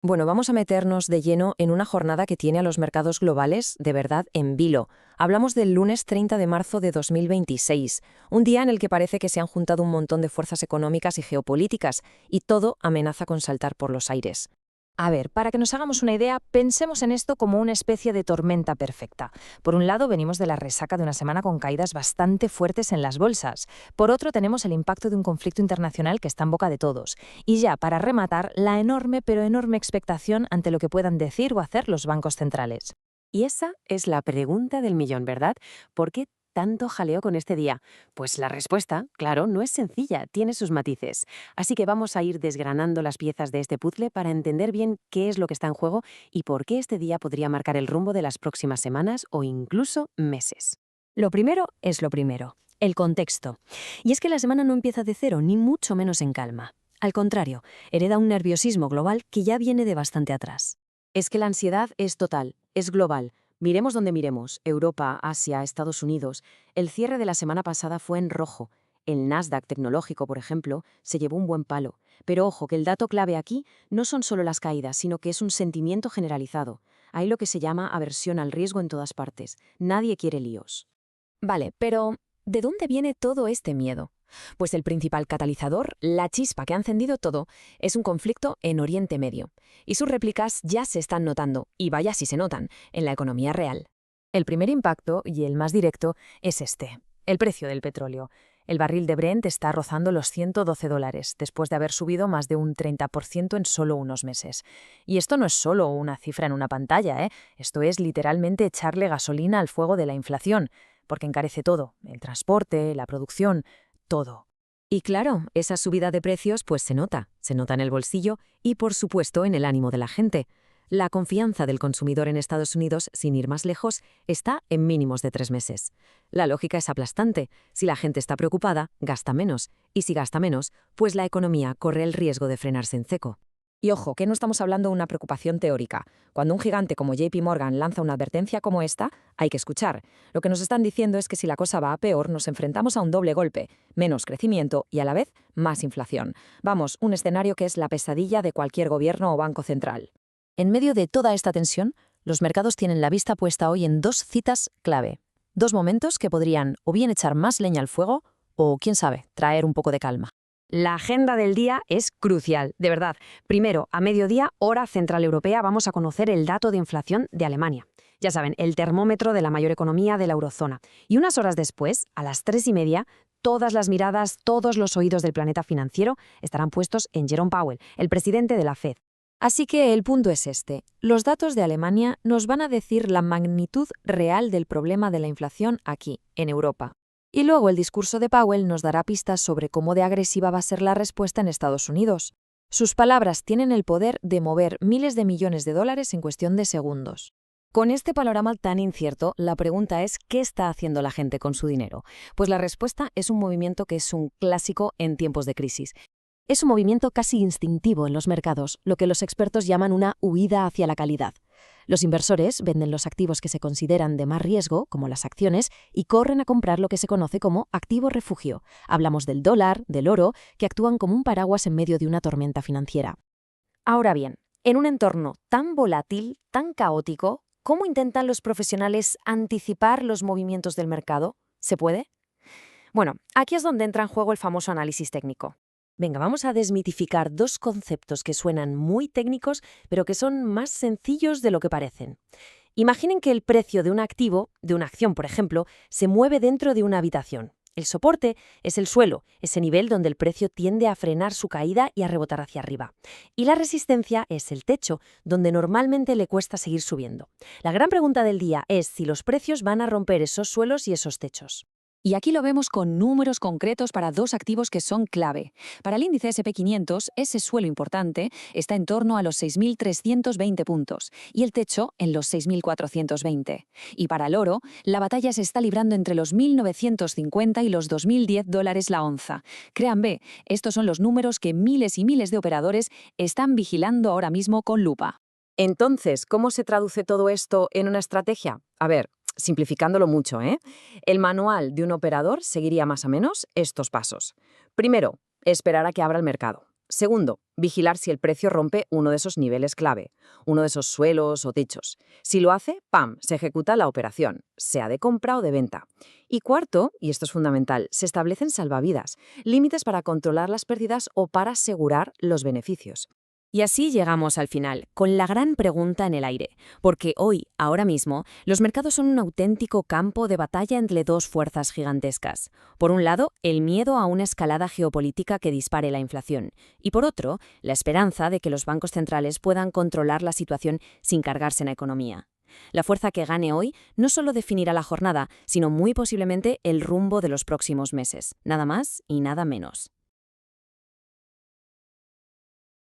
Bueno, vamos a meternos de lleno en una jornada que tiene a los mercados globales de verdad en vilo. Hablamos del lunes 30 de marzo de 2026, un día en el que parece que se han juntado un montón de fuerzas económicas y geopolíticas, y todo amenaza con saltar por los aires. A ver, para que nos hagamos una idea, pensemos en esto como una especie de tormenta perfecta. Por un lado, venimos de la resaca de una semana con caídas bastante fuertes en las bolsas. Por otro, tenemos el impacto de un conflicto internacional que está en boca de todos. Y ya, para rematar, la enorme pero enorme expectación ante lo que puedan decir o hacer los bancos centrales. Y esa es la pregunta del millón, ¿verdad? ¿Por qué tanto jaleo con este día? Pues la respuesta, claro, no es sencilla, tiene sus matices. Así que vamos a ir desgranando las piezas de este puzzle para entender bien qué es lo que está en juego y por qué este día podría marcar el rumbo de las próximas semanas o incluso meses. Lo primero es lo primero, el contexto. Y es que la semana no empieza de cero, ni mucho menos en calma. Al contrario, hereda un nerviosismo global que ya viene de bastante atrás. Es que la ansiedad es total, es global. Miremos donde miremos, Europa, Asia, Estados Unidos. El cierre de la semana pasada fue en rojo. El Nasdaq tecnológico, por ejemplo, se llevó un buen palo. Pero ojo, que el dato clave aquí no son solo las caídas, sino que es un sentimiento generalizado. Hay lo que se llama aversión al riesgo en todas partes. Nadie quiere líos. Vale, pero ¿de dónde viene todo este miedo? Pues el principal catalizador, la chispa que ha encendido todo, es un conflicto en Oriente Medio. Y sus réplicas ya se están notando, y vaya si se notan, en la economía real. El primer impacto, y el más directo, es este: el precio del petróleo. El barril de Brent está rozando los $112, después de haber subido más de un 30% en solo unos meses. Y esto no es solo una cifra en una pantalla, ¿eh? Esto es literalmente echarle gasolina al fuego de la inflación, porque encarece todo: el transporte, la producción, todo. Y claro, esa subida de precios pues se nota en el bolsillo y por supuesto en el ánimo de la gente. La confianza del consumidor en Estados Unidos, sin ir más lejos, está en mínimos de 3 meses. La lógica es aplastante: si la gente está preocupada, gasta menos, y si gasta menos, pues la economía corre el riesgo de frenarse en seco. Y ojo, que no estamos hablando de una preocupación teórica. Cuando un gigante como JP Morgan lanza una advertencia como esta, hay que escuchar. Lo que nos están diciendo es que si la cosa va a peor, nos enfrentamos a un doble golpe: menos crecimiento y a la vez más inflación. Vamos, un escenario que es la pesadilla de cualquier gobierno o banco central. En medio de toda esta tensión, los mercados tienen la vista puesta hoy en dos citas clave. Dos momentos que podrían o bien echar más leña al fuego o, quién sabe, traer un poco de calma. La agenda del día es crucial, de verdad. Primero, a mediodía, hora central europea, vamos a conocer el dato de inflación de Alemania. Ya saben, el termómetro de la mayor economía de la eurozona. Y unas horas después, a las 3:30, todas las miradas, todos los oídos del planeta financiero estarán puestos en Jerome Powell, el presidente de la Fed. Así que el punto es este: los datos de Alemania nos van a decir la magnitud real del problema de la inflación aquí, en Europa. Y luego el discurso de Powell nos dará pistas sobre cómo de agresiva va a ser la respuesta en Estados Unidos. Sus palabras tienen el poder de mover miles de millones de dólares en cuestión de segundos. Con este panorama tan incierto, la pregunta es: ¿qué está haciendo la gente con su dinero? Pues la respuesta es un movimiento que es un clásico en tiempos de crisis. Es un movimiento casi instintivo en los mercados, lo que los expertos llaman una huida hacia la calidad. Los inversores venden los activos que se consideran de más riesgo, como las acciones, y corren a comprar lo que se conoce como activo refugio. Hablamos del dólar, del oro, que actúan como un paraguas en medio de una tormenta financiera. Ahora bien, en un entorno tan volátil, tan caótico, ¿cómo intentan los profesionales anticipar los movimientos del mercado? ¿Se puede? Bueno, aquí es donde entra en juego el famoso análisis técnico. Venga, vamos a desmitificar dos conceptos que suenan muy técnicos, pero que son más sencillos de lo que parecen. Imaginen que el precio de un activo, de una acción por ejemplo, se mueve dentro de una habitación. El soporte es el suelo, ese nivel donde el precio tiende a frenar su caída y a rebotar hacia arriba. Y la resistencia es el techo, donde normalmente le cuesta seguir subiendo. La gran pregunta del día es si los precios van a romper esos suelos y esos techos. Y aquí lo vemos con números concretos para dos activos que son clave. Para el índice S&P 500, ese suelo importante está en torno a los 6.320 puntos y el techo en los 6.420. Y para el oro, la batalla se está librando entre los 1.950 y los 2.010 dólares la onza. Créanme, estos son los números que miles y miles de operadores están vigilando ahora mismo con lupa. Entonces, ¿cómo se traduce todo esto en una estrategia? A ver, simplificándolo mucho, ¿eh? El manual de un operador seguiría más o menos estos pasos. Primero, esperar a que abra el mercado. Segundo, vigilar si el precio rompe uno de esos niveles clave, uno de esos suelos o techos. Si lo hace, ¡pam!, se ejecuta la operación, sea de compra o de venta. Y cuarto, y esto es fundamental, se establecen salvavidas, límites para controlar las pérdidas o para asegurar los beneficios. Y así llegamos al final, con la gran pregunta en el aire, porque hoy, ahora mismo, los mercados son un auténtico campo de batalla entre dos fuerzas gigantescas. Por un lado, el miedo a una escalada geopolítica que dispare la inflación, y por otro, la esperanza de que los bancos centrales puedan controlar la situación sin cargarse en la economía. La fuerza que gane hoy no solo definirá la jornada, sino muy posiblemente el rumbo de los próximos meses, nada más y nada menos.